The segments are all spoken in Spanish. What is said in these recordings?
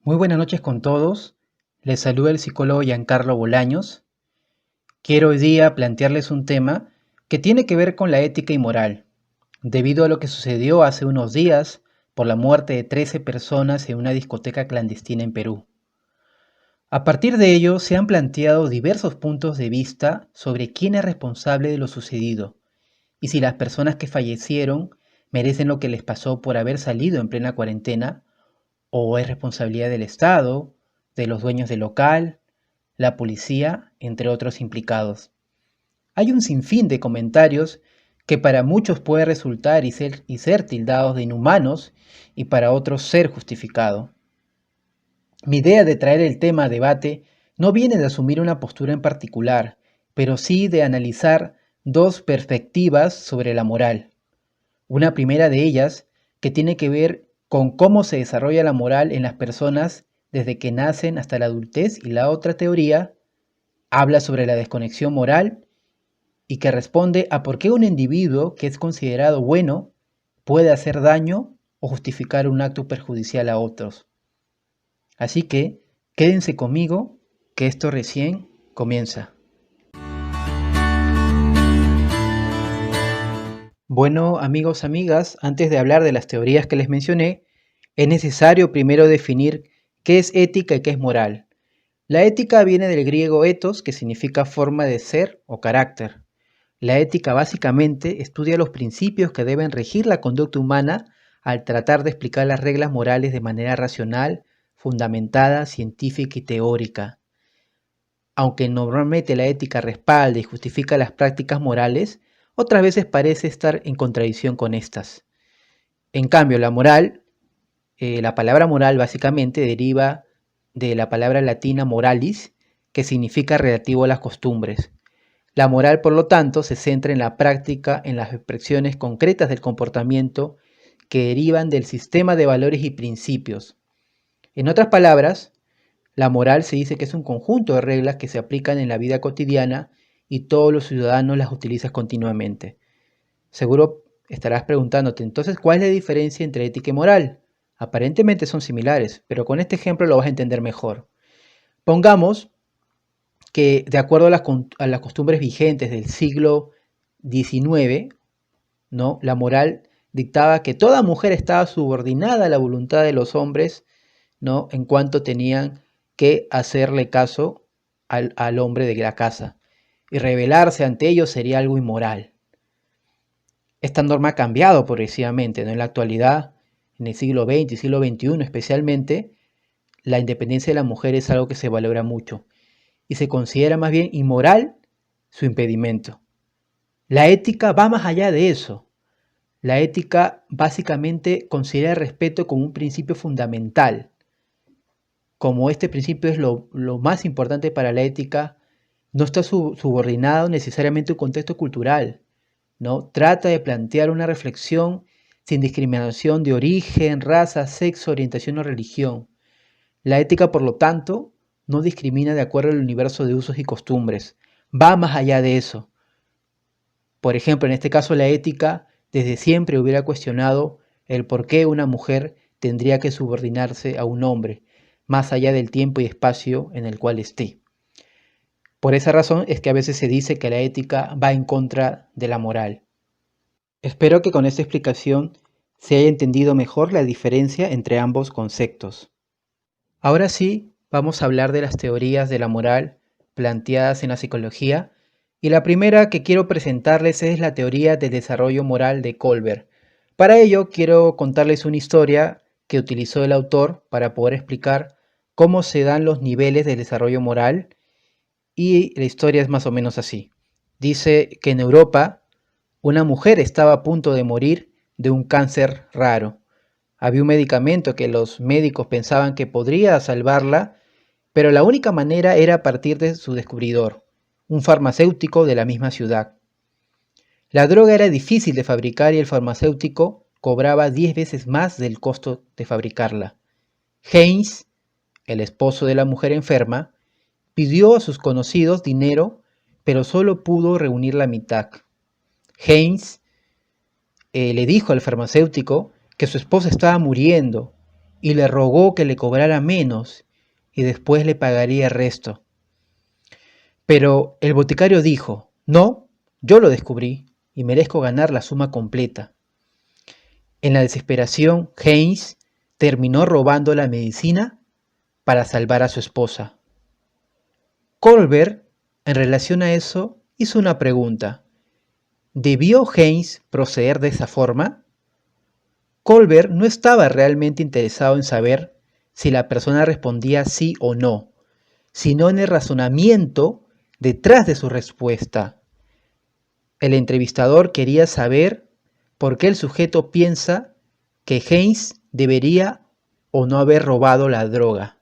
Muy buenas noches con todos. Les saluda el psicólogo Giancarlo Bolaños. Quiero hoy día plantearles un tema que tiene que ver con la ética y moral, debido a lo que sucedió hace unos días por la muerte de 13 personas en una discoteca clandestina en Perú. A partir de ello, se han planteado diversos puntos de vista sobre quién es responsable de lo sucedido y si las personas que fallecieron merecen lo que les pasó por haber salido en plena cuarentena o es responsabilidad del Estado, de los dueños del local, la policía, entre otros implicados. Hay un sinfín de comentarios que para muchos puede resultar y ser tildados de inhumanos y para otros ser justificado. Mi idea de traer el tema a debate no viene de asumir una postura en particular, pero sí de analizar dos perspectivas sobre la moral. Una primera de ellas que tiene que ver con cómo se desarrolla la moral en las personas desde que nacen hasta la adultez, y la otra teoría habla sobre la desconexión moral y que responde a por qué un individuo que es considerado bueno puede hacer daño o justificar un acto perjudicial a otros. Así que quédense conmigo, que esto recién comienza. Bueno, amigos, amigas, antes de hablar de las teorías que les mencioné, es necesario primero definir qué es ética y qué es moral. La ética viene del griego ethos, que significa forma de ser o carácter. La ética básicamente estudia los principios que deben regir la conducta humana al tratar de explicar las reglas morales de manera racional, fundamentada, científica y teórica. Aunque normalmente la ética respalda y justifica las prácticas morales, otras veces parece estar en contradicción con estas. En cambio, la moral, la palabra moral básicamente deriva de la palabra latina moralis, que significa relativo a las costumbres. La moral, por lo tanto, se centra en la práctica, en las expresiones concretas del comportamiento que derivan del sistema de valores y principios. En otras palabras, la moral se dice que es un conjunto de reglas que se aplican en la vida cotidiana y todos los ciudadanos las utilizan continuamente. Seguro estarás preguntándote, entonces, ¿cuál es la diferencia entre ética y moral? Aparentemente son similares, pero con este ejemplo lo vas a entender mejor. Pongamos que, de acuerdo a las costumbres vigentes del siglo XIX, ¿no?, la moral dictaba que toda mujer estaba subordinada a la voluntad de los hombres, ¿no?, en cuanto tenían que hacerle caso al hombre de la casa, y rebelarse ante ellos sería algo inmoral. Esta norma ha cambiado progresivamente, ¿no? En la actualidad, en el siglo XX y siglo XXI especialmente, la independencia de la mujer es algo que se valora mucho y se considera más bien inmoral su impedimento. La ética va más allá de eso. La ética básicamente considera el respeto como un principio fundamental. Como este principio es lo más importante para la ética, no está subordinado necesariamente a un contexto cultural, ¿no? Trata de plantear una reflexión sin discriminación de origen, raza, sexo, orientación o religión. La ética, por lo tanto, no discrimina de acuerdo al universo de usos y costumbres. Va más allá de eso. Por ejemplo, en este caso la ética desde siempre hubiera cuestionado el por qué una mujer tendría que subordinarse a un hombre, más allá del tiempo y espacio en el cual esté. Por esa razón es que a veces se dice que la ética va en contra de la moral. Espero que con esta explicación se haya entendido mejor la diferencia entre ambos conceptos. Ahora sí, vamos a hablar de las teorías de la moral planteadas en la psicología, y la primera que quiero presentarles es la teoría del desarrollo moral de Kohlberg. Para ello quiero contarles una historia que utilizó el autor para poder explicar cómo se dan los niveles del desarrollo moral, y la historia es más o menos así. Dice que en Europa una mujer estaba a punto de morir de un cáncer raro. Había un medicamento que los médicos pensaban que podría salvarla, pero la única manera era a partir de su descubridor, un farmacéutico de la misma ciudad. La droga era difícil de fabricar y el farmacéutico cobraba 10 veces más del costo de fabricarla. Heinz, el esposo de la mujer enferma, pidió a sus conocidos dinero, pero solo pudo reunir la mitad. Heinz le dijo al farmacéutico que su esposa estaba muriendo y le rogó que le cobrara menos y después le pagaría el resto. Pero el boticario dijo: no, yo lo descubrí y merezco ganar la suma completa. En la desesperación, Heinz terminó robando la medicina para salvar a su esposa. Colbert, en relación a eso, hizo una pregunta: ¿debió Heinz proceder de esa forma? Colbert no estaba realmente interesado en saber si la persona respondía sí o no, sino en el razonamiento detrás de su respuesta. El entrevistador quería saber por qué el sujeto piensa que Heinz debería o no haber robado la droga.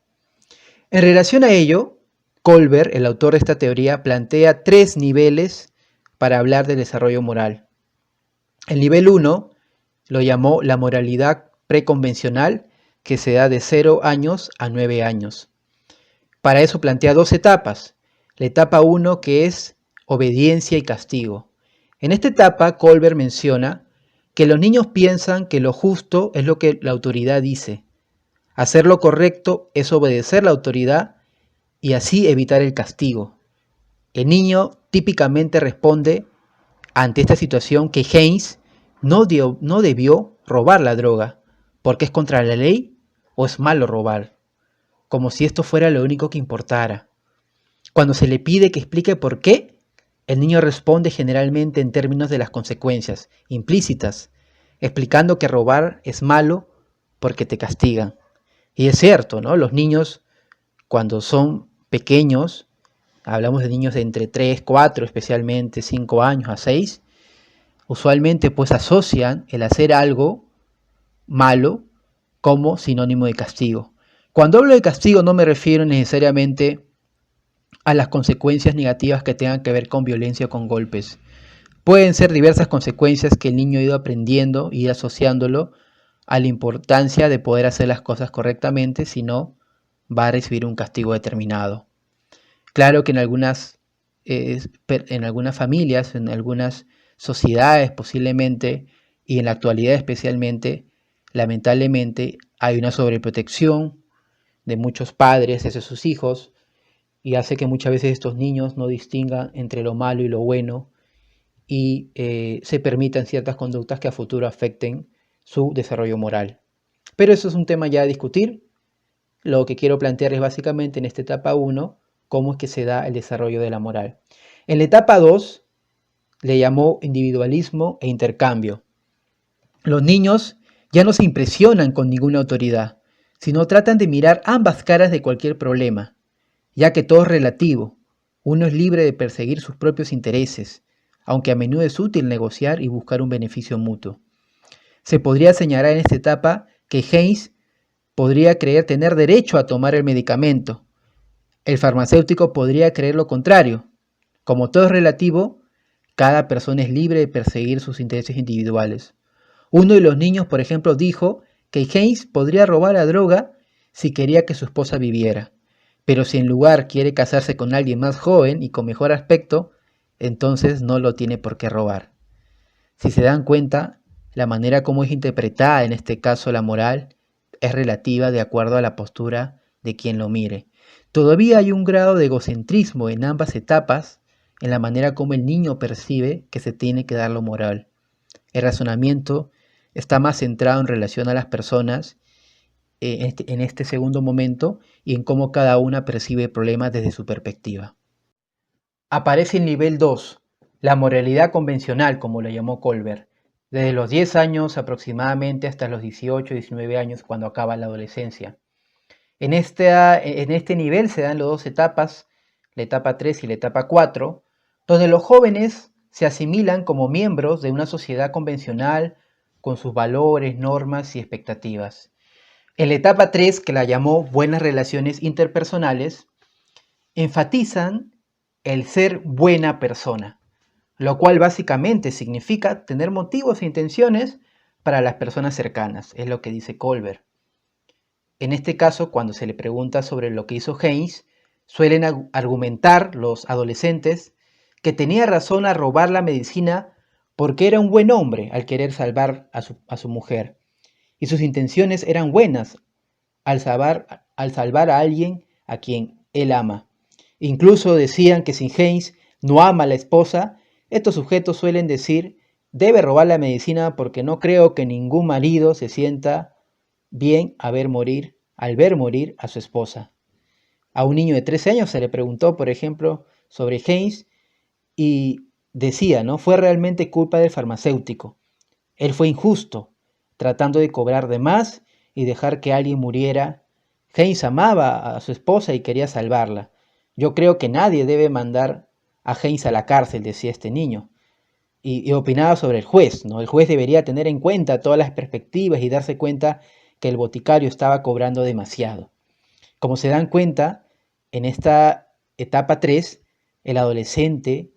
En relación a ello, Colbert, el autor de esta teoría, plantea 3 niveles para hablar del desarrollo moral. El nivel 1 lo llamó la moralidad preconvencional, que se da de 0 años a 9 años. Para eso plantea 2 etapas. La etapa 1, que es obediencia y castigo. En esta etapa, Colbert menciona que los niños piensan que lo justo es lo que la autoridad dice. Hacer lo correcto es obedecer la autoridad y así evitar el castigo. El niño típicamente responde ante esta situación que Heinz no debió robar la droga, porque es contra la ley o es malo robar, como si esto fuera lo único que importara. Cuando se le pide que explique por qué, el niño responde generalmente en términos de las consecuencias implícitas, explicando que robar es malo porque te castigan. Y es cierto, ¿no? Los niños, cuando son pequeños, hablamos de niños de entre 3, 4, especialmente 5 años a 6, usualmente pues asocian el hacer algo malo como sinónimo de castigo. Cuando hablo de castigo no me refiero necesariamente a las consecuencias negativas que tengan que ver con violencia o con golpes. Pueden ser diversas consecuencias que el niño ha ido aprendiendo y asociándolo a la importancia de poder hacer las cosas correctamente, si no va a recibir un castigo determinado. Claro que en algunas familias, en algunas sociedades posiblemente, y en la actualidad especialmente, lamentablemente hay una sobreprotección de muchos padres hacia sus hijos y hace que muchas veces estos niños no distingan entre lo malo y lo bueno y se permitan ciertas conductas que a futuro afecten su desarrollo moral. Pero eso es un tema ya a discutir. Lo que quiero plantear es básicamente en esta etapa 1 cómo es que se da el desarrollo de la moral. En la etapa 2 le llamó individualismo e intercambio. Los niños ya no se impresionan con ninguna autoridad, sino tratan de mirar ambas caras de cualquier problema, ya que todo es relativo. Uno es libre de perseguir sus propios intereses, aunque a menudo es útil negociar y buscar un beneficio mutuo. Se podría señalar en esta etapa que Heinz podría creer tener derecho a tomar el medicamento. El farmacéutico podría creer lo contrario. Como todo es relativo, cada persona es libre de perseguir sus intereses individuales. Uno de los niños, por ejemplo, dijo que Heinz podría robar la droga si quería que su esposa viviera, pero si en lugar quiere casarse con alguien más joven y con mejor aspecto, entonces no lo tiene por qué robar. Si se dan cuenta, la manera como es interpretada en este caso la moral es relativa de acuerdo a la postura de quien lo mire. Todavía hay un grado de egocentrismo en ambas etapas, en la manera como el niño percibe que se tiene que dar lo moral. El razonamiento está más centrado en relación a las personas en este segundo momento y en cómo cada una percibe problemas desde su perspectiva. Aparece el nivel 2, la moralidad convencional, como lo llamó Colbert, desde los 10 años aproximadamente hasta los 18, 19 años, cuando acaba la adolescencia. En este nivel se dan las 2 etapas, la etapa 3 y la etapa 4, donde los jóvenes se asimilan como miembros de una sociedad convencional con sus valores, normas y expectativas. En la etapa 3, que la llamó buenas relaciones interpersonales, enfatizan el ser buena persona, lo cual básicamente significa tener motivos e intenciones para las personas cercanas, es lo que dice Colbert. En este caso, cuando se le pregunta sobre lo que hizo Heinz, suelen argumentar los adolescentes que tenía razón a robar la medicina porque era un buen hombre al querer salvar a su mujer, y sus intenciones eran buenas al salvar a alguien a quien él ama. Incluso decían que si Haynes no ama a la esposa, estos sujetos suelen decir, debe robar la medicina porque no creo que ningún marido se sienta bien al ver morir a su esposa. A un niño de 13 años se le preguntó, por ejemplo, sobre Haynes y decía, ¿no? Fue realmente culpa del farmacéutico. Él fue injusto, tratando de cobrar de más y dejar que alguien muriera. Haynes amaba a su esposa y quería salvarla. Yo creo que nadie debe mandar a Haynes a la cárcel, decía este niño. Y opinaba sobre el juez, ¿no? El juez debería tener en cuenta todas las perspectivas y darse cuenta que el boticario estaba cobrando demasiado. Como se dan cuenta, en esta etapa 3, el adolescente,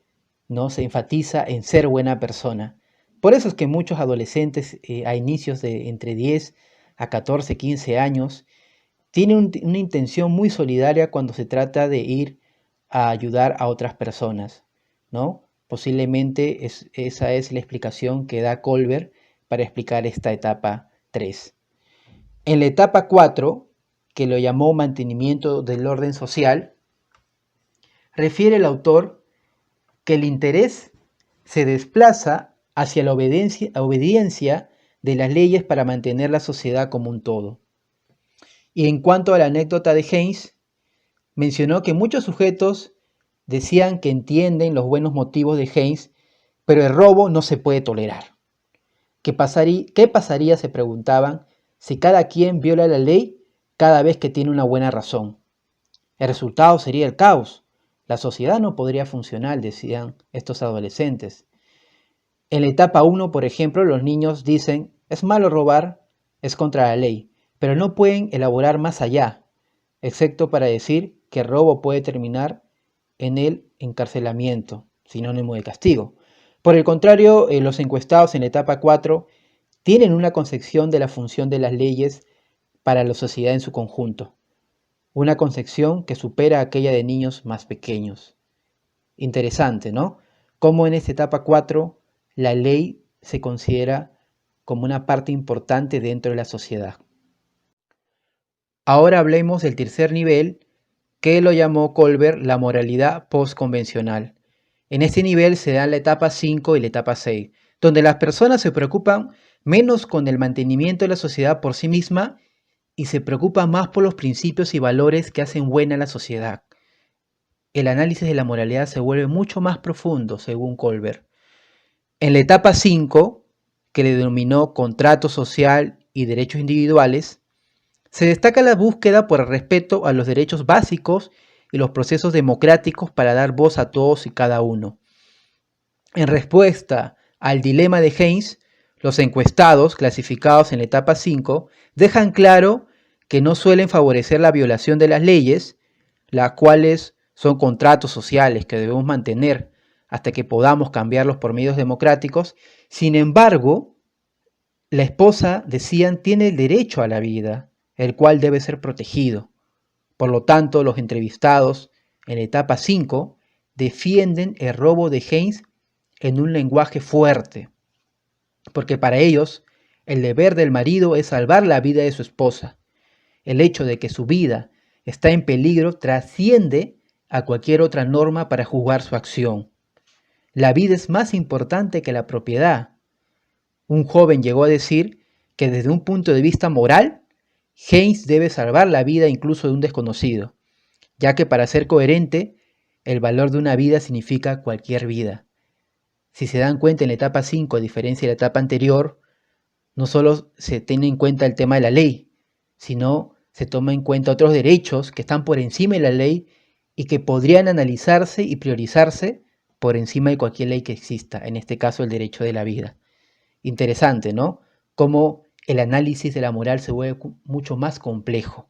¿no?, se enfatiza en ser buena persona. Por eso es que muchos adolescentes a inicios de entre 10 a 14, 15 años tienen una intención muy solidaria cuando se trata de ir a ayudar a otras personas, ¿no? Posiblemente esa es la explicación que da Kohlberg para explicar esta etapa 3. En la etapa 4, que lo llamó mantenimiento del orden social, refiere el autor que el interés se desplaza hacia la obediencia de las leyes para mantener la sociedad como un todo. Y en cuanto a la anécdota de Haynes, mencionó que muchos sujetos decían que entienden los buenos motivos de Haynes, pero el robo no se puede tolerar. ¿Qué pasaría, se preguntaban, si cada quien viola la ley cada vez que tiene una buena razón? El resultado sería el caos. La sociedad no podría funcionar, decían estos adolescentes. En la etapa 1, por ejemplo, los niños dicen, es malo robar, es contra la ley, pero no pueden elaborar más allá, excepto para decir que el robo puede terminar en el encarcelamiento, sinónimo de castigo. Por el contrario, los encuestados en la etapa 4 tienen una concepción de la función de las leyes para la sociedad en su conjunto, una concepción que supera aquella de niños más pequeños. Interesante, ¿no? Cómo en esta etapa 4 la ley se considera como una parte importante dentro de la sociedad. Ahora hablemos del tercer nivel, que lo llamó Kohlberg la moralidad postconvencional. En este nivel se dan la etapa 5 y la etapa 6, donde las personas se preocupan menos con el mantenimiento de la sociedad por sí misma y se preocupan más por los principios y valores que hacen buena a la sociedad. El análisis de la moralidad se vuelve mucho más profundo, según Kohlberg. En la etapa 5, que le denominó contrato social y derechos individuales, se destaca la búsqueda por el respeto a los derechos básicos y los procesos democráticos para dar voz a todos y cada uno. En respuesta al dilema de Haynes, los encuestados, clasificados en la etapa 5, dejan claro que no suelen favorecer la violación de las leyes, las cuales son contratos sociales que debemos mantener hasta que podamos cambiarlos por medios democráticos. Sin embargo, la esposa, decían, tiene el derecho a la vida, el cual debe ser protegido. Por lo tanto, los entrevistados en la etapa 5 defienden el robo de Haynes en un lenguaje fuerte, porque para ellos el deber del marido es salvar la vida de su esposa. El hecho de que su vida está en peligro trasciende a cualquier otra norma para juzgar su acción. La vida es más importante que la propiedad. Un joven llegó a decir que desde un punto de vista moral, Haynes debe salvar la vida incluso de un desconocido, ya que para ser coherente, el valor de una vida significa cualquier vida. Si se dan cuenta en la etapa 5, a diferencia de la etapa anterior, no solo se tiene en cuenta el tema de la ley, sino se toma en cuenta otros derechos que están por encima de la ley y que podrían analizarse y priorizarse por encima de cualquier ley que exista, en este caso el derecho de la vida. Interesante, ¿no? Cómo el análisis de la moral se vuelve mucho más complejo.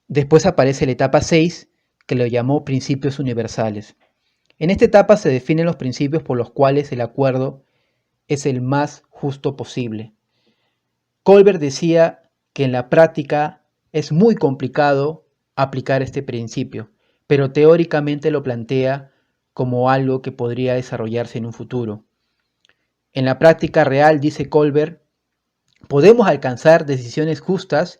Después aparece la etapa 6, que lo llamó principios universales. En esta etapa se definen los principios por los cuales el acuerdo es el más justo posible. Kohlberg decía que en la práctica es muy complicado aplicar este principio, pero teóricamente lo plantea como algo que podría desarrollarse en un futuro. En la práctica real, dice Kohlberg, podemos alcanzar decisiones justas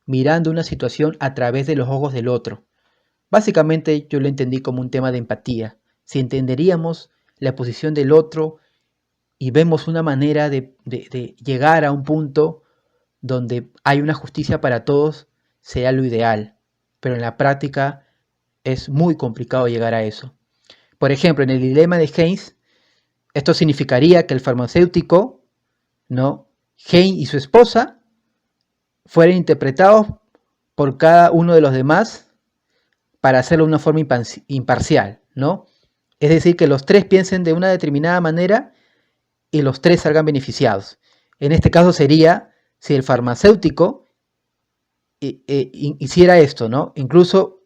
mirando una situación a través de los ojos del otro. Básicamente yo lo entendí como un tema de empatía. Si entenderíamos la posición del otro y vemos una manera de llegar a un punto donde hay una justicia para todos, sería lo ideal. Pero en la práctica es muy complicado llegar a eso. Por ejemplo, en el dilema de Haynes, esto significaría que el farmacéutico, ¿no? Haynes y su esposa fueran interpretados por cada uno de los demás para hacerlo de una forma imparcial, ¿no? Es decir, que los tres piensen de una determinada manera y los tres salgan beneficiados. En este caso sería si el farmacéutico hiciera esto, ¿no? Incluso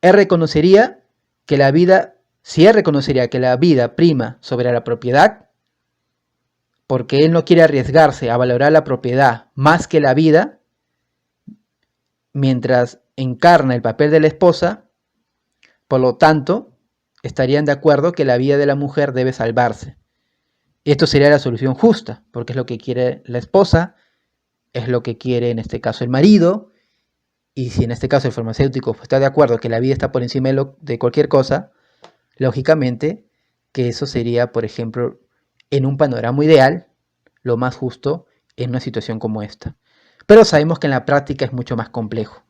él reconocería que la vida, si él reconocería que la vida prima sobre la propiedad, porque él no quiere arriesgarse a valorar la propiedad más que la vida, mientras encarna el papel de la esposa, por lo tanto, estarían de acuerdo que la vida de la mujer debe salvarse. Esto sería la solución justa, porque es lo que quiere la esposa, es lo que quiere en este caso el marido, y si en este caso el farmacéutico está de acuerdo que la vida está por encima de cualquier cosa, lógicamente que eso sería, por ejemplo, en un panorama ideal, lo más justo en una situación como esta. Pero sabemos que en la práctica es mucho más complejo.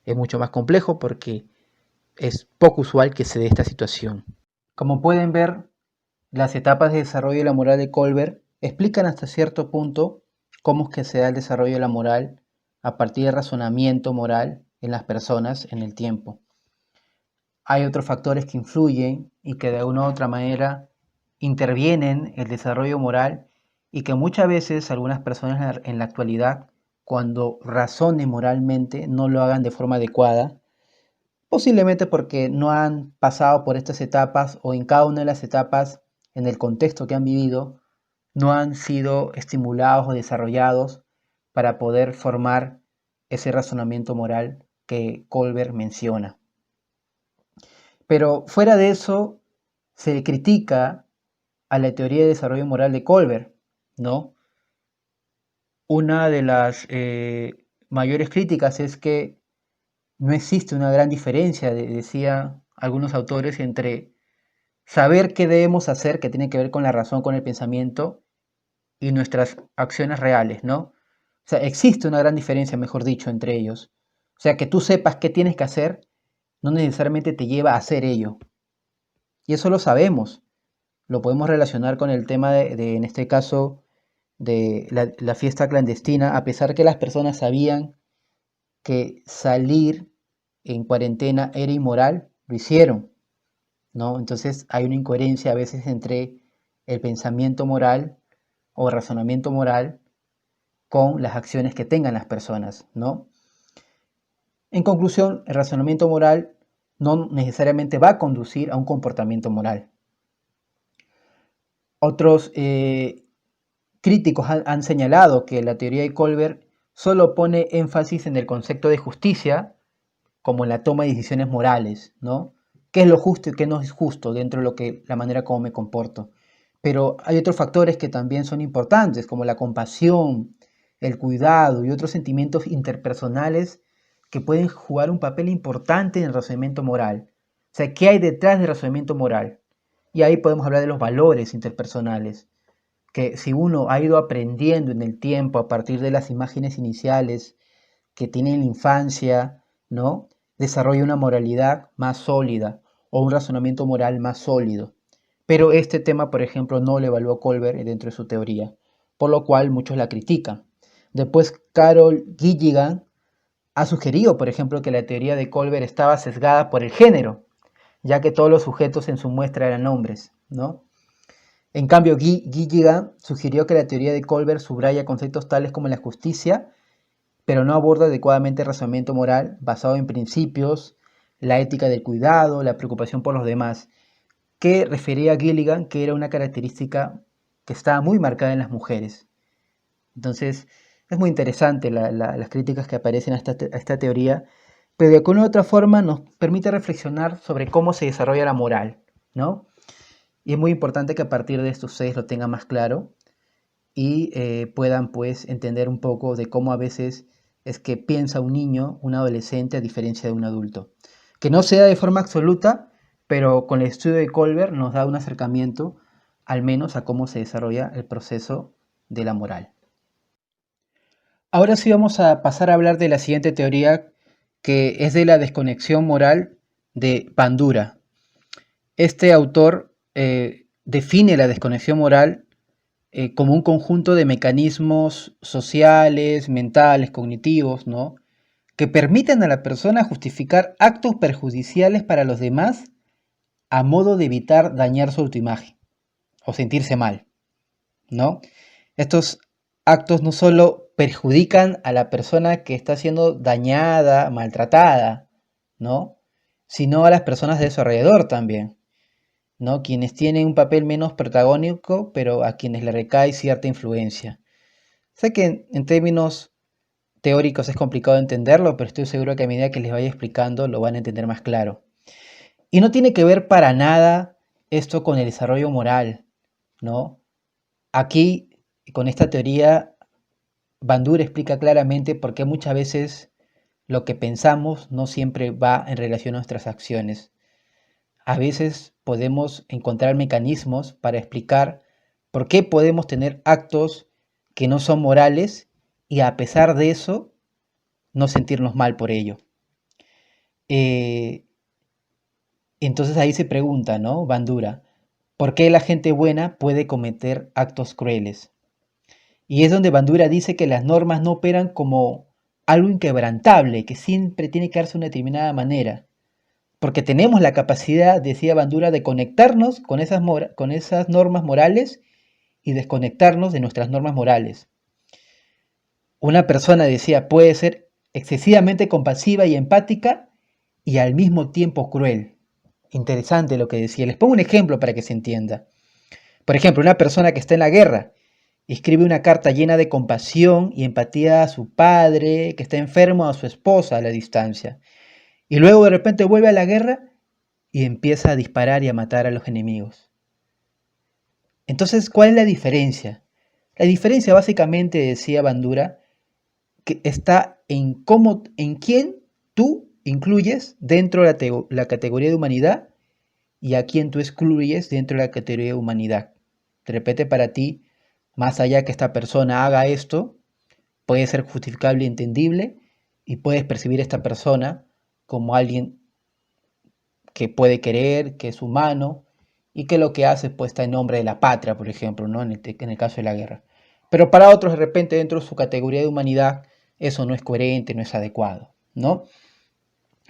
Es mucho más complejo porque es poco usual que se dé esta situación. Como pueden ver, las etapas de desarrollo de la moral de Colbert explican hasta cierto punto cómo es que se da el desarrollo de la moral a partir del razonamiento moral en las personas en el tiempo. Hay otros factores que influyen y que de una u otra manera intervienen el desarrollo moral y que muchas veces algunas personas en la actualidad, cuando razonen moralmente, no lo hagan de forma adecuada, posiblemente porque no han pasado por estas etapas o en cada una de las etapas, en el contexto que han vivido, no han sido estimulados o desarrollados para poder formar ese razonamiento moral que Colbert menciona. Pero fuera de eso, se critica a la teoría de desarrollo moral de Colbert, ¿no? Una de las mayores críticas es que no existe una gran diferencia, decía algunos autores, entre saber qué debemos hacer, que tiene que ver con la razón, con el pensamiento, y nuestras acciones reales, ¿no? O sea, existe una gran diferencia, mejor dicho, entre ellos. O sea, que tú sepas qué tienes que hacer, no necesariamente te lleva a hacer ello. Y eso lo sabemos. Lo podemos relacionar con el tema en este caso, de la fiesta clandestina, a pesar que las personas sabían que salir en cuarentena era inmoral, lo hicieron, ¿no? Entonces hay una incoherencia a veces entre el pensamiento moral o razonamiento moral con las acciones que tengan las personas, ¿no? En conclusión, el razonamiento moral no necesariamente va a conducir a un comportamiento moral. Otros críticos han señalado que la teoría de Colbert solo pone énfasis en el concepto de justicia como en la toma de decisiones morales, ¿no? ¿Qué es lo justo y qué no es justo dentro de la manera como me comporto? Pero hay otros factores que también son importantes, como la compasión, el cuidado y otros sentimientos interpersonales que pueden jugar un papel importante en el razonamiento moral. O sea, ¿qué hay detrás del razonamiento moral? Y ahí podemos hablar de los valores interpersonales, que si uno ha ido aprendiendo en el tiempo a partir de las imágenes iniciales que tiene en la infancia, ¿no? Desarrolla una moralidad más sólida o un razonamiento moral más sólido. Pero este tema, por ejemplo, no lo evaluó Colbert dentro de su teoría, por lo cual muchos la critican. Después, Carol Gilligan ha sugerido, por ejemplo, que la teoría de Colbert estaba sesgada por el género, ya que todos los sujetos en su muestra eran hombres, ¿no? En cambio, Gilligan sugirió que la teoría de Colbert subraya conceptos tales como la justicia, pero no aborda adecuadamente el razonamiento moral basado en principios, la ética del cuidado, la preocupación por los demás, que refería a Gilligan que era una característica que estaba muy marcada en las mujeres. Entonces, es muy interesante las críticas que aparecen a esta teoría, pero de alguna u otra forma nos permite reflexionar sobre cómo se desarrolla la moral, ¿no? Y es muy importante que a partir de esto ustedes lo tengan más claro y puedan pues entender un poco de cómo a veces es que piensa un niño, un adolescente, a diferencia de un adulto. Que no sea de forma absoluta, pero con el estudio de Colbert nos da un acercamiento al menos a cómo se desarrolla el proceso de la moral. Ahora sí vamos a pasar a hablar de la siguiente teoría, que es de la desconexión moral de Bandura. Este autor define la desconexión moral como un conjunto de mecanismos sociales, mentales, cognitivos, ¿no? Que permiten a la persona justificar actos perjudiciales para los demás a modo de evitar dañar su autoimagen o sentirse mal, ¿no? Estos actos no solo perjudican a la persona que está siendo dañada, maltratada, ¿no? Sino a las personas de su alrededor también, ¿no? Quienes tienen un papel menos protagónico, pero a quienes le recae cierta influencia. Sé que en términos teóricos es complicado entenderlo, pero estoy seguro que a medida que les vaya explicando lo van a entender más claro. Y no tiene que ver para nada esto con el desarrollo moral, ¿no? Aquí, con esta teoría, Bandura explica claramente por qué muchas veces lo que pensamos no siempre va en relación a nuestras acciones. A veces podemos encontrar mecanismos para explicar por qué podemos tener actos que no son morales y a pesar de eso no sentirnos mal por ello. Entonces ahí se pregunta, ¿no? Bandura, ¿por qué la gente buena puede cometer actos crueles? Y es donde Bandura dice que las normas no operan como algo inquebrantable, que siempre tiene que darse de una determinada manera. Porque tenemos la capacidad, decía Bandura, de conectarnos con con esas normas morales y desconectarnos de nuestras normas morales. Una persona, decía, puede ser excesivamente compasiva y empática y al mismo tiempo cruel. Interesante lo que decía. Les pongo un ejemplo para que se entienda. Por ejemplo, una persona que está en la guerra escribe una carta llena de compasión y empatía a su padre, que está enfermo, a su esposa a la distancia. Y luego de repente vuelve a la guerra y empieza a disparar y a matar a los enemigos. Entonces, ¿cuál es la diferencia? La diferencia básicamente, decía Bandura, que está en quién tú incluyes dentro de la categoría de humanidad y a quién tú excluyes dentro de la categoría de humanidad. De repente para ti, más allá que esta persona haga esto, puede ser justificable y entendible y puedes percibir a esta persona como alguien que puede querer, que es humano y que lo que hace pues está en nombre de la patria, por ejemplo, ¿no? En el caso de la guerra. Pero para otros, de repente, dentro de su categoría de humanidad, eso no es coherente, no es adecuado, ¿no?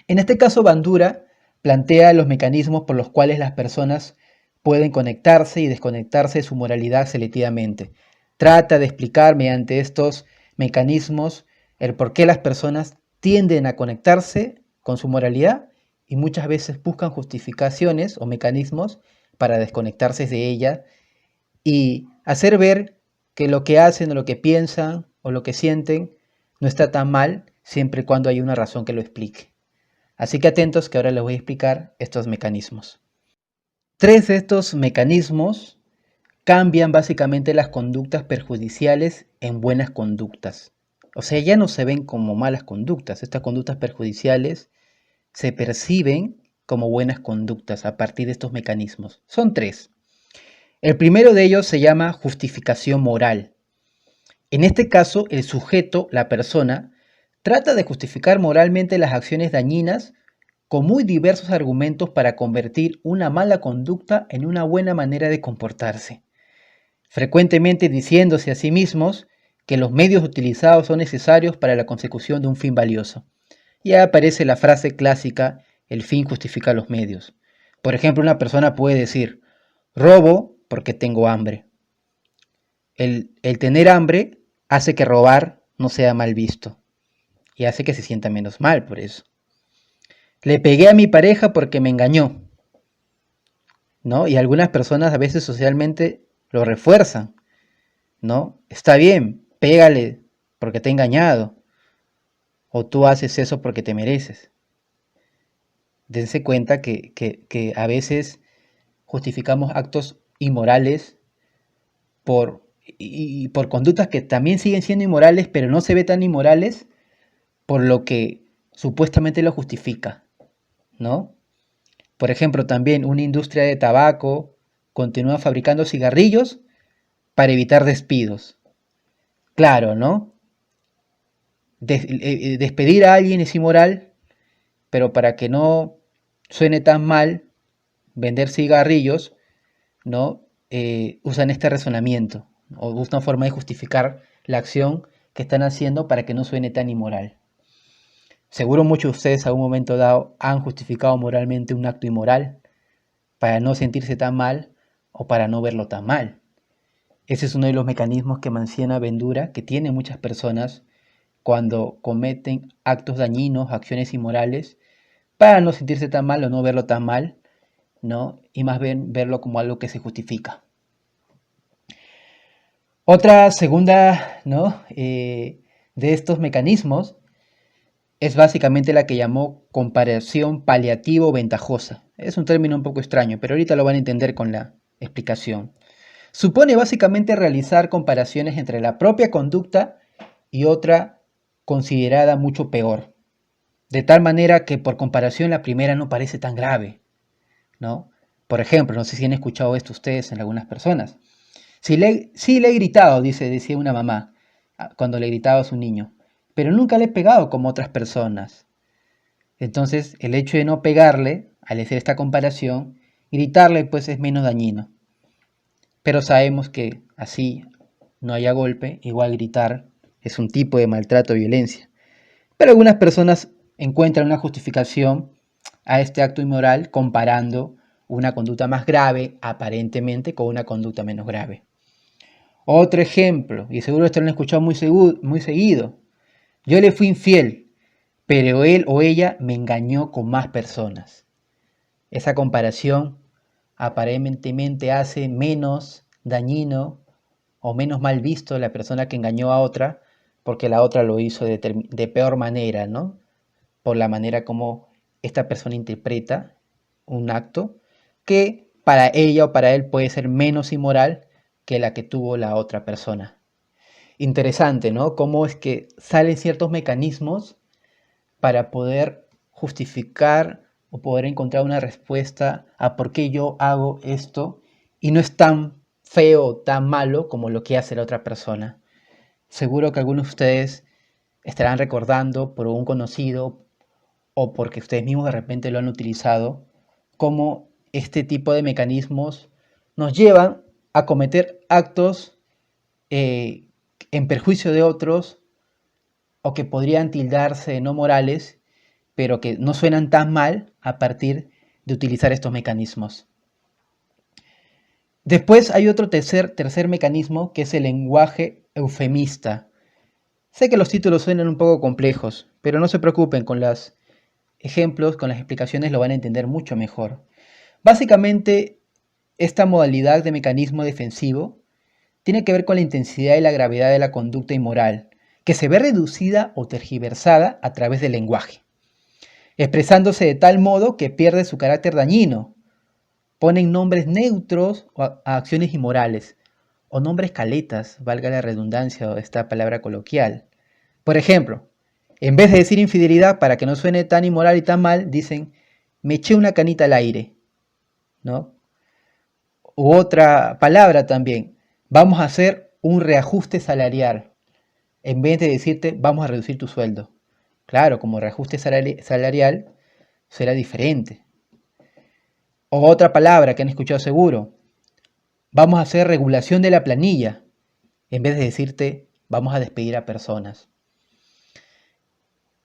En este caso, Bandura plantea los mecanismos por los cuales las personas pueden conectarse y desconectarse de su moralidad selectivamente. Trata de explicar mediante estos mecanismos el por qué las personas tienden a conectarse con su moralidad y muchas veces buscan justificaciones o mecanismos para desconectarse de ella y hacer ver que lo que hacen o lo que piensan o lo que sienten no está tan mal siempre y cuando hay una razón que lo explique. Así que atentos que ahora les voy a explicar estos mecanismos. Tres de estos mecanismos cambian básicamente las conductas perjudiciales en buenas conductas. O sea, ya no se ven como malas conductas. Estas conductas perjudiciales se perciben como buenas conductas a partir de estos mecanismos. Son tres. El primero de ellos se llama justificación moral. En este caso, el sujeto, la persona, trata de justificar moralmente las acciones dañinas con muy diversos argumentos para convertir una mala conducta en una buena manera de comportarse, frecuentemente diciéndose a sí mismos que los medios utilizados son necesarios para la consecución de un fin valioso. Ya aparece la frase clásica, el fin justifica los medios. Por ejemplo, una persona puede decir, robo porque tengo hambre. El tener hambre hace que robar no sea mal visto y hace que se sienta menos mal por eso. Le pegué a mi pareja porque me engañó, ¿no? Y algunas personas a veces socialmente lo refuerzan, ¿no? Está bien, pégale porque te ha engañado, o tú haces eso porque te mereces. Dense cuenta que a veces justificamos actos inmorales por conductas que también siguen siendo inmorales, pero no se ve tan inmorales por lo que supuestamente lo justifica, ¿no? Por ejemplo, también una industria de tabaco continúa fabricando cigarrillos para evitar despidos. Claro, ¿no? Despedir a alguien es inmoral, pero para que no suene tan mal vender cigarrillos, ¿no? Usan este razonamiento o una forma de justificar la acción que están haciendo para que no suene tan inmoral. Seguro muchos de ustedes a un momento dado han justificado moralmente un acto inmoral para no sentirse tan mal o para no verlo tan mal. Ese es uno de los mecanismos que menciona Bandura, que tienen muchas personas cuando cometen actos dañinos, acciones inmorales, para no sentirse tan mal o no verlo tan mal, ¿no? Y más bien verlo como algo que se justifica. Otra segunda, ¿no? De estos mecanismos es básicamente la que llamó comparación paliativo-ventajosa. Es un término un poco extraño, pero ahorita lo van a entender con la explicación. Supone básicamente realizar comparaciones entre la propia conducta y otra considerada mucho peor. De tal manera que por comparación la primera no parece tan grave, ¿no? Por ejemplo, no sé si han escuchado esto ustedes en algunas personas. Sí le he gritado, decía una mamá, cuando le gritaba a su niño, pero nunca le he pegado como otras personas. Entonces, el hecho de no pegarle, al hacer esta comparación, gritarle pues es menos dañino. Pero sabemos que así no haya golpe, igual gritar es un tipo de maltrato o violencia. Pero algunas personas encuentran una justificación a este acto inmoral comparando una conducta más grave, aparentemente, con una conducta menos grave. Otro ejemplo, y seguro esto lo han escuchado muy seguido. Yo le fui infiel, pero él o ella me engañó con más personas. Esa comparación aparentemente hace menos dañino o menos mal visto la persona que engañó a otra porque la otra lo hizo de peor manera, ¿no? Por la manera como esta persona interpreta un acto que para ella o para él puede ser menos inmoral que la que tuvo la otra persona. Interesante, ¿no? Cómo es que salen ciertos mecanismos para poder justificar o poder encontrar una respuesta a por qué yo hago esto y no es tan feo o tan malo como lo que hace la otra persona. Seguro que algunos de ustedes estarán recordando por un conocido o porque ustedes mismos de repente lo han utilizado, cómo este tipo de mecanismos nos llevan a cometer actos en perjuicio de otros o que podrían tildarse de no morales, pero que no suenan tan mal a partir de utilizar estos mecanismos. Después hay otro tercer mecanismo que es el lenguaje eufemista. Sé que los títulos suenan un poco complejos, pero no se preocupen, con los ejemplos, con las explicaciones lo van a entender mucho mejor. Básicamente, esta modalidad de mecanismo defensivo tiene que ver con la intensidad y la gravedad de la conducta inmoral, que se ve reducida o tergiversada a través del lenguaje, expresándose de tal modo que pierde su carácter dañino. Ponen nombres neutros a acciones inmorales, o nombres caletas, valga la redundancia de esta palabra coloquial. Por ejemplo, en vez de decir infidelidad para que no suene tan inmoral y tan mal, dicen, me eché una canita al aire, ¿no? U otra palabra también, vamos a hacer un reajuste salarial, en vez de decirte, vamos a reducir tu sueldo. Claro, como reajuste salarial será diferente. O otra palabra que han escuchado seguro, vamos a hacer regulación de la planilla, en vez de decirte, vamos a despedir a personas.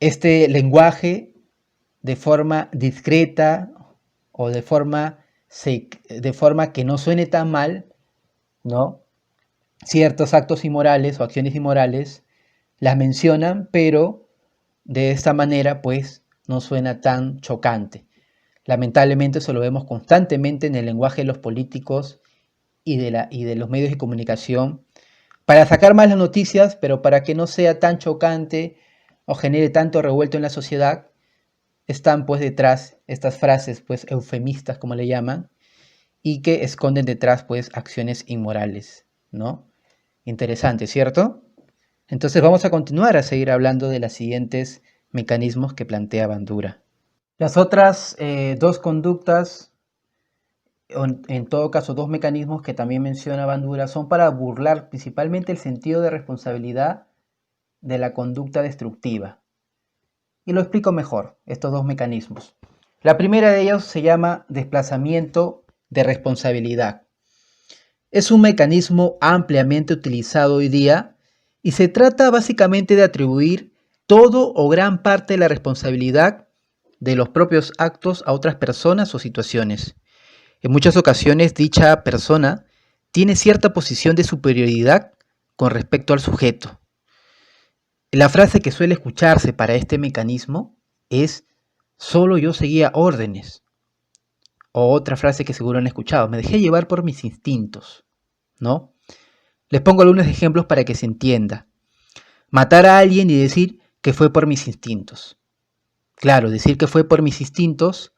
Este lenguaje, de forma discreta o de forma que no suene tan mal, ¿no? Ciertos actos inmorales o acciones inmorales las mencionan, pero de esta manera pues no suena tan chocante. Lamentablemente eso lo vemos constantemente en el lenguaje de los políticos y de los medios de comunicación para sacar más las noticias, pero para que no sea tan chocante o genere tanto revuelto en la sociedad, están pues detrás estas frases pues eufemistas como le llaman y que esconden detrás pues acciones inmorales, ¿no? Interesante, ¿cierto? Entonces vamos a continuar a seguir hablando de las siguientes mecanismos que plantea Bandura. Las otras dos conductas, o en todo caso dos mecanismos que también menciona Bandura, son para burlar principalmente el sentido de responsabilidad de la conducta destructiva. Y lo explico mejor, estos dos mecanismos. La primera de ellos se llama desplazamiento de responsabilidad. Es un mecanismo ampliamente utilizado hoy día y se trata básicamente de atribuir todo o gran parte de la responsabilidad de los propios actos a otras personas o situaciones. En muchas ocasiones dicha persona tiene cierta posición de superioridad con respecto al sujeto. La frase que suele escucharse para este mecanismo es: solo yo seguía órdenes. O otra frase que seguro han escuchado: me dejé llevar por mis instintos, ¿no? Les pongo algunos ejemplos para que se entienda. Matar a alguien y decir que fue por mis instintos. Claro, decir que fue por mis instintos,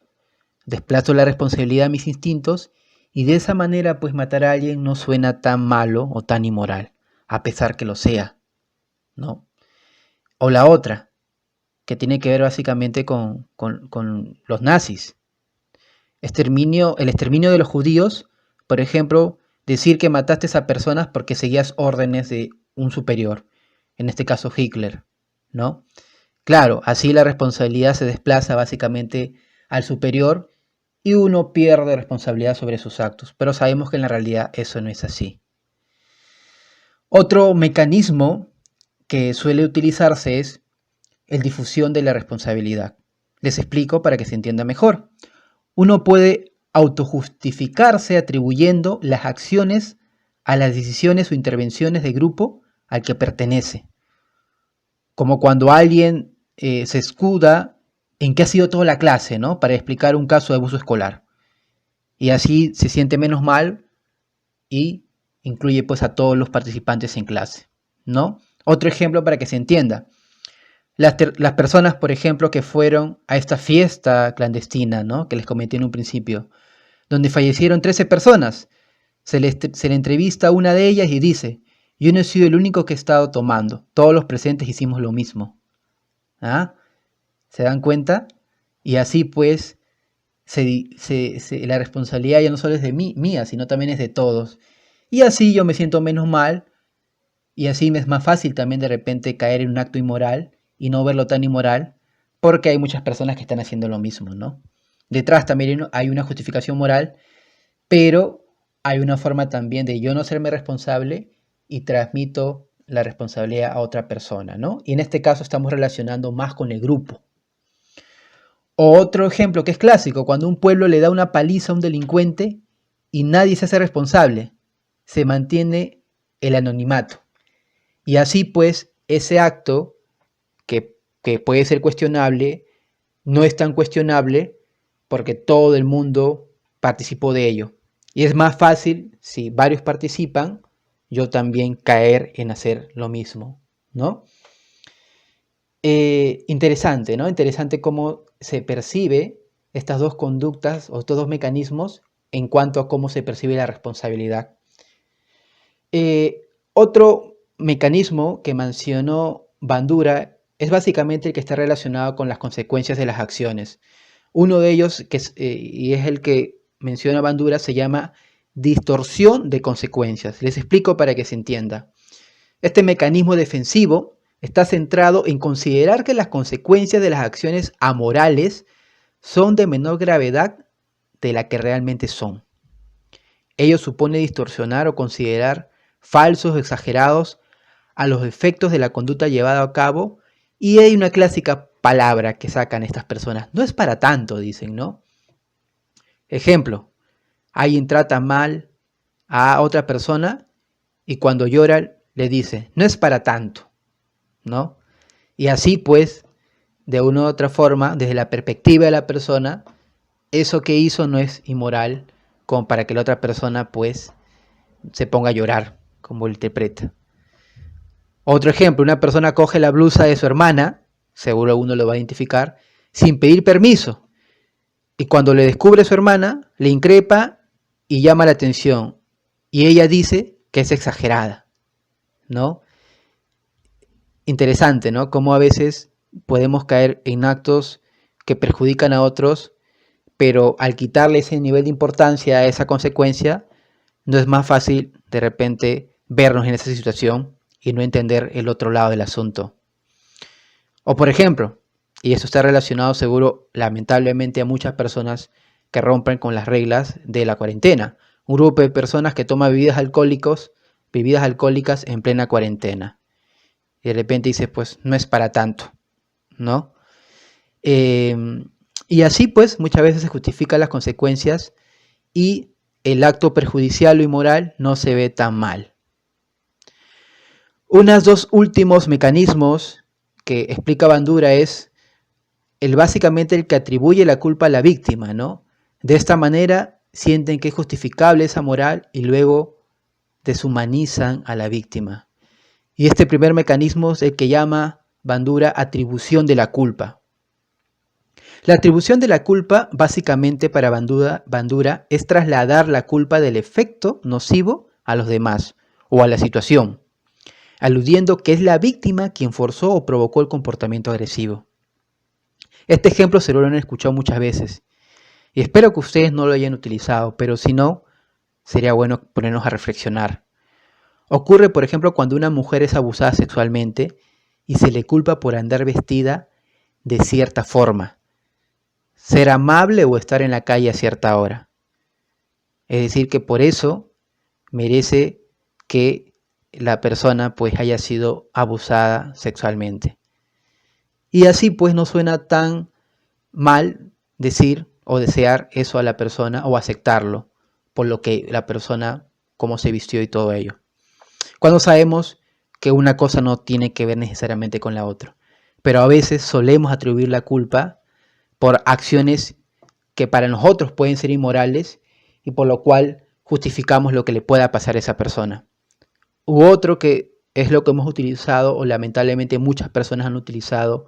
desplazo la responsabilidad a mis instintos y de esa manera pues matar a alguien no suena tan malo o tan inmoral, a pesar que lo sea, ¿no? O la otra, que tiene que ver básicamente con los nazis. El exterminio de los judíos, por ejemplo, decir que mataste a personas porque seguías órdenes de un superior, en este caso Hitler, ¿no? Claro, así la responsabilidad se desplaza básicamente al superior y uno pierde responsabilidad sobre sus actos, pero sabemos que en la realidad eso no es así. Otro mecanismo que suele utilizarse es el difusión de la responsabilidad. Les explico para que se entienda mejor. Uno puede autojustificarse atribuyendo las acciones a las decisiones o intervenciones de grupo al que pertenece. Como cuando alguien se escuda en que ha sido toda la clase, ¿no? Para explicar un caso de abuso escolar. Y así se siente menos mal y incluye pues a todos los participantes en clase, ¿no? Otro ejemplo para que se entienda. Las personas, por ejemplo, que fueron a esta fiesta clandestina, ¿no? Que les comenté en un principio, donde fallecieron 13 personas. Se le entrevista a una de ellas y dice: yo no he sido el único que he estado tomando, todos los presentes hicimos lo mismo. ¿Ah? ¿Se dan cuenta? Y así pues la responsabilidad ya no solo es de mía, sino también es de todos. Y así yo me siento menos mal y así me es más fácil también de repente caer en un acto inmoral y no verlo tan inmoral porque hay muchas personas que están haciendo lo mismo, ¿no? Detrás también hay una justificación moral, pero hay una forma también de yo no serme responsable y transmito la responsabilidad a otra persona, ¿no? Y en este caso estamos relacionando más con el grupo. O otro ejemplo que es clásico, cuando un pueblo le da una paliza a un delincuente y nadie se hace responsable, se mantiene el anonimato. Y así pues ese acto que puede ser cuestionable, no es tan cuestionable porque todo el mundo participó de ello. Y es más fácil, si varios participan, yo también caer en hacer lo mismo, ¿no? Interesante, ¿no? Interesante cómo se percibe estas dos conductas o estos dos mecanismos en cuanto a cómo se percibe la responsabilidad. Otro mecanismo que mencionó Bandura es básicamente el que está relacionado con las consecuencias de las acciones. Uno de ellos, y es el que menciona Bandura, se llama distorsión de consecuencias. Les explico para que se entienda. Este mecanismo defensivo está centrado en considerar que las consecuencias de las acciones amorales son de menor gravedad de la que realmente son. Ello supone distorsionar o considerar falsos o exagerados a los efectos de la conducta llevada a cabo, y hay una clásica palabra que sacan estas personas: no es para tanto, dicen, ¿no? Ejemplo: alguien trata mal a otra persona y cuando llora le dice: no es para tanto, ¿no? Y así pues, de una u otra forma, desde la perspectiva de la persona, eso que hizo no es inmoral como para que la otra persona pues se ponga a llorar, como lo interpreta. Otro ejemplo: una persona coge la blusa de su hermana, seguro uno lo va a identificar, sin pedir permiso. Y cuando le descubre su hermana, le increpa y llama la atención. Y ella dice que es exagerada, ¿no? Interesante, ¿no? Cómo a veces podemos caer en actos que perjudican a otros, pero al quitarle ese nivel de importancia a esa consecuencia, no es más fácil de repente vernos en esa situación y no entender el otro lado del asunto. O por ejemplo, y esto está relacionado seguro lamentablemente a muchas personas que rompen con las reglas de la cuarentena, un grupo de personas que toma bebidas alcohólicas en plena cuarentena. Y de repente dices, pues no es para tanto, ¿no? Y así pues muchas veces se justifican las consecuencias y el acto perjudicial o inmoral no se ve tan mal. Unos dos últimos mecanismos que explica Bandura es básicamente el que atribuye la culpa a la víctima, ¿no? De esta manera sienten que es justificable esa moral y luego deshumanizan a la víctima. Y este primer mecanismo es el que llama Bandura atribución de la culpa. La atribución de la culpa, básicamente para Bandura, es trasladar la culpa del efecto nocivo a los demás o a la situación, aludiendo que es la víctima quien forzó o provocó el comportamiento agresivo. Este ejemplo se lo han escuchado muchas veces y espero que ustedes no lo hayan utilizado, pero si no, sería bueno ponernos a reflexionar. Ocurre, por ejemplo, cuando una mujer es abusada sexualmente y se le culpa por andar vestida de cierta forma, ser amable o estar en la calle a cierta hora. Es decir, que por eso merece que la persona pues haya sido abusada sexualmente. Y así pues no suena tan mal decir o desear eso a la persona o aceptarlo por lo que la persona, cómo se vistió y todo ello. Cuando sabemos que una cosa no tiene que ver necesariamente con la otra. Pero a veces solemos atribuir la culpa por acciones que para nosotros pueden ser inmorales y por lo cual justificamos lo que le pueda pasar a esa persona. U otro que es lo que hemos utilizado o lamentablemente muchas personas han utilizado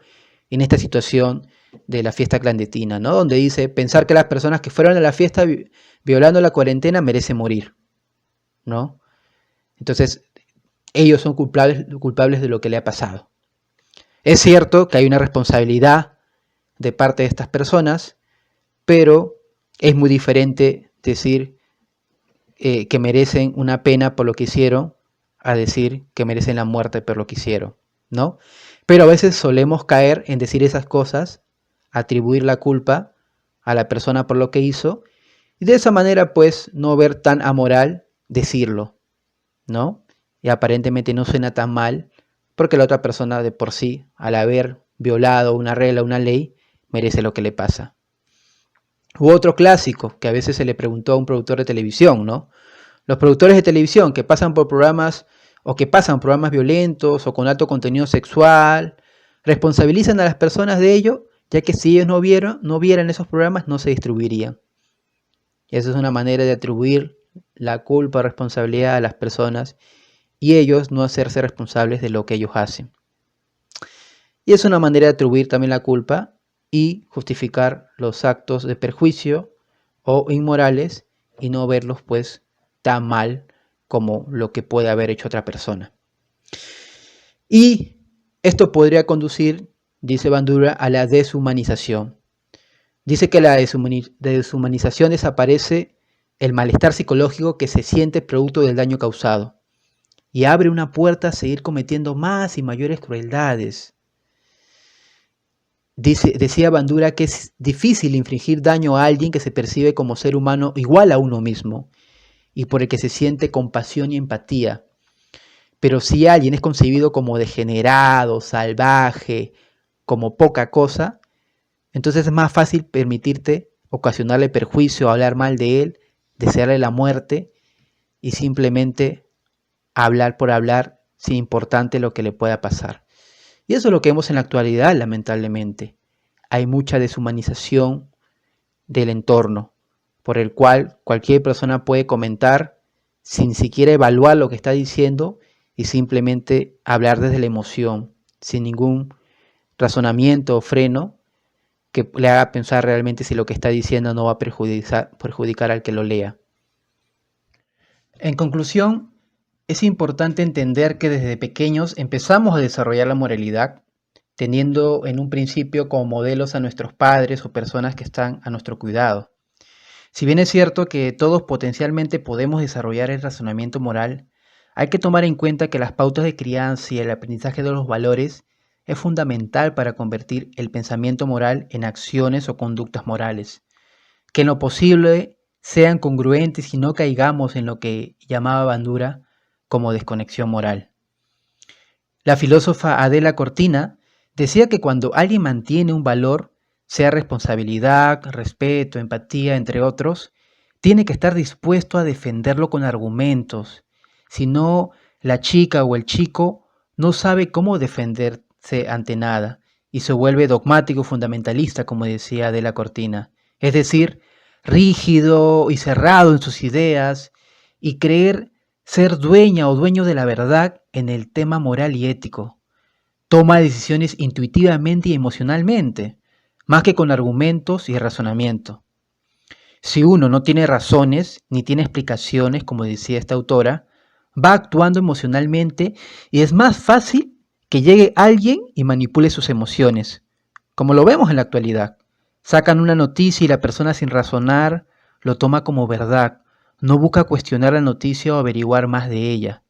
en esta situación de la fiesta clandestina, ¿no? Donde dice pensar que las personas que fueron a la fiesta violando la cuarentena merecen morir, ¿no? Entonces, ellos son culpables de lo que le ha pasado. Es cierto que hay una responsabilidad de parte de estas personas, pero es muy diferente decir que merecen una pena por lo que hicieron a decir que merecen la muerte por lo que hicieron, ¿no? Pero a veces solemos caer en decir esas cosas, atribuir la culpa a la persona por lo que hizo, y de esa manera pues no ver tan amoral decirlo, ¿no? Y aparentemente no suena tan mal, porque la otra persona de por sí, al haber violado una regla, una ley, merece lo que le pasa. U otro clásico que a veces se le preguntó a un productor de televisión, ¿no? Los productores de televisión que pasan por programas o que pasan programas violentos o con alto contenido sexual, responsabilizan a las personas de ello, ya que si ellos no vieran esos programas, no se distribuirían. Y eso es una manera de atribuir la culpa o responsabilidad a las personas y ellos no hacerse responsables de lo que ellos hacen. Y es una manera de atribuir también la culpa y justificar los actos de perjuicio o inmorales y no verlos pues tan mal como lo que puede haber hecho otra persona. Y esto podría conducir, dice Bandura, a la deshumanización. Dice que la deshumanización desaparece el malestar psicológico que se siente producto del daño causado y abre una puerta a seguir cometiendo más y mayores crueldades. Decía Bandura que es difícil infligir daño a alguien que se percibe como ser humano igual a uno mismo y por el que se siente compasión y empatía. Pero si alguien es concebido como degenerado, salvaje, como poca cosa, entonces es más fácil permitirte ocasionarle perjuicio, hablar mal de él, desearle la muerte y simplemente hablar por hablar sin importarte lo que le pueda pasar. Y eso es lo que vemos en la actualidad, lamentablemente. Hay mucha deshumanización del entorno, por el cual cualquier persona puede comentar sin siquiera evaluar lo que está diciendo y simplemente hablar desde la emoción, sin ningún razonamiento o freno que le haga pensar realmente si lo que está diciendo no va a perjudicar al que lo lea. En conclusión, es importante entender que desde pequeños empezamos a desarrollar la moralidad teniendo en un principio como modelos a nuestros padres o personas que están a nuestro cuidado. Si bien es cierto que todos potencialmente podemos desarrollar el razonamiento moral, hay que tomar en cuenta que las pautas de crianza y el aprendizaje de los valores es fundamental para convertir el pensamiento moral en acciones o conductas morales, que en lo posible sean congruentes y no caigamos en lo que llamaba Bandura como desconexión moral. La filósofa Adela Cortina decía que cuando alguien mantiene un valor, sea responsabilidad, respeto, empatía, entre otros, tiene que estar dispuesto a defenderlo con argumentos. Si no, la chica o el chico no sabe cómo defenderse ante nada y se vuelve dogmático fundamentalista, como decía Adela Cortina. Es decir, rígido y cerrado en sus ideas y creer ser dueña o dueño de la verdad en el tema moral y ético. Toma decisiones intuitivamente y emocionalmente, más que con argumentos y razonamiento. Si uno no tiene razones ni tiene explicaciones, como decía esta autora, va actuando emocionalmente y es más fácil que llegue alguien y manipule sus emociones, como lo vemos en la actualidad. Sacan una noticia y la persona sin razonar lo toma como verdad, no busca cuestionar la noticia o averiguar más de ella.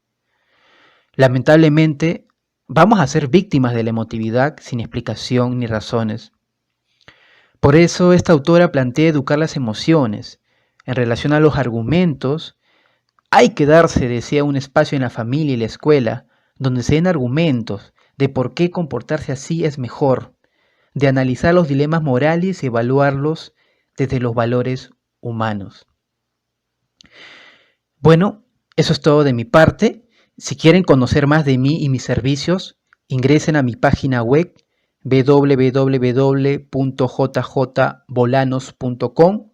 Lamentablemente, vamos a ser víctimas de la emotividad sin explicación ni razones. Por eso esta autora plantea educar las emociones. En relación a los argumentos, hay que darse, decía, un espacio en la familia y la escuela, donde se den argumentos de por qué comportarse así es mejor, de analizar los dilemas morales y evaluarlos desde los valores humanos. Bueno, eso es todo de mi parte. Si quieren conocer más de mí y mis servicios, ingresen a mi página web www.jjbolanos.com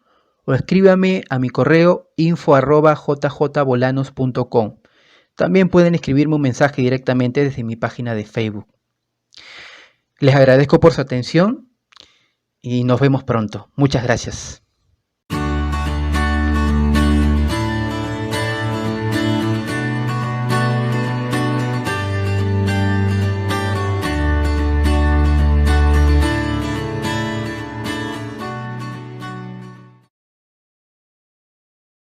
o escríbame a mi correo info@jjbolanos.com. También pueden escribirme un mensaje directamente desde mi página de Facebook. Les agradezco por su atención y nos vemos pronto. Muchas gracias.